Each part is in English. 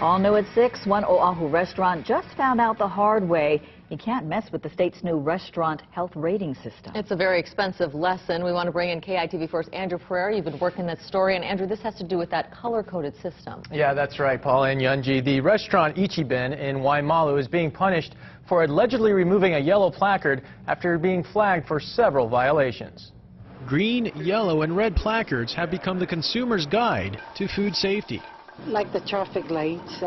All new at 6, one Oahu restaurant just found out the hard way. You can't mess with the state's new restaurant health rating system. It's a very expensive lesson. We want to bring in KITV4's Andrew Pereira. You've been working that story. And Andrew, this has to do with that color-coded system. Yeah, that's right, Paula and Yunji. The restaurant Ichiben in Waimalu is being punished for allegedly removing a yellow placard after being flagged for several violations. Green, yellow, and red placards have become the consumer's guide to food safety. Like the traffic lights,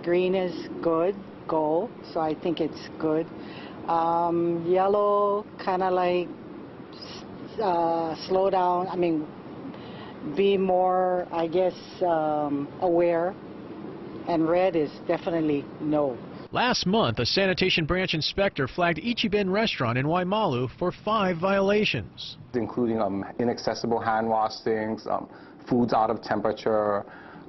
green is good, go, so I think it's good. Yellow, kind of like slow down, I mean, be more, I guess, aware. And red is definitely no. Last month, a sanitation branch inspector flagged Ichiben restaurant in Waimalu for 5 violations. Including inaccessible hand wash sinks, foods out of temperature,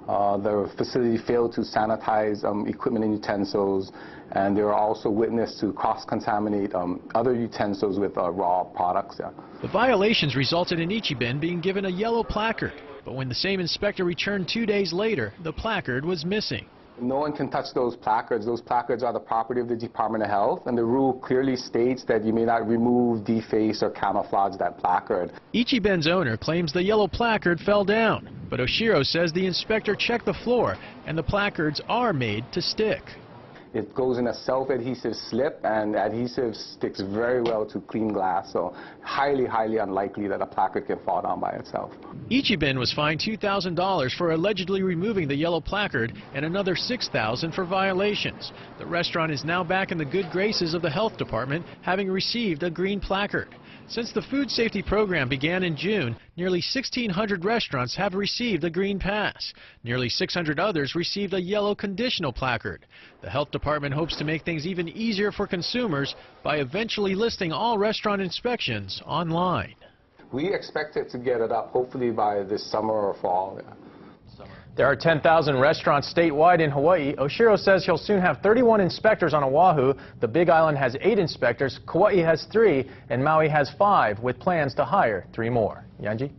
the facility failed to sanitize equipment and utensils, and they were also witness to cross-contaminate other utensils with raw products. Yeah. The violations resulted in Ichiben being given a yellow placard, but when the same inspector returned 2 days later, the placard was missing. No one can touch those placards. Those placards are the property of the Department of Health, and the rule clearly states that you may not remove, deface, or camouflage that placard. Ichiben's owner claims the yellow placard fell down, but Oshiro says the inspector checked the floor and the placards are made to stick. It goes in a self-adhesive slip, and adhesive sticks very well to clean glass, so highly, highly unlikely that a placard can fall down by itself. Ichiben was fined $2,000 for allegedly removing the yellow placard and another $6,000 for violations. The restaurant is now back in the good graces of the health department, having received a green placard. Since the food safety program began in June, nearly 1,600 restaurants have received a green pass. Nearly 600 others received a yellow conditional placard. The health department hopes to make things even easier for consumers by eventually listing all restaurant inspections online. We expect it to get it up hopefully by this summer or fall. Yeah. There are 10,000 restaurants statewide in Hawaii. Oshiro says he'll soon have 31 inspectors on Oahu. The Big Island has 8 inspectors, Kauai has 3, and Maui has 5, with plans to hire 3 more. Yanji?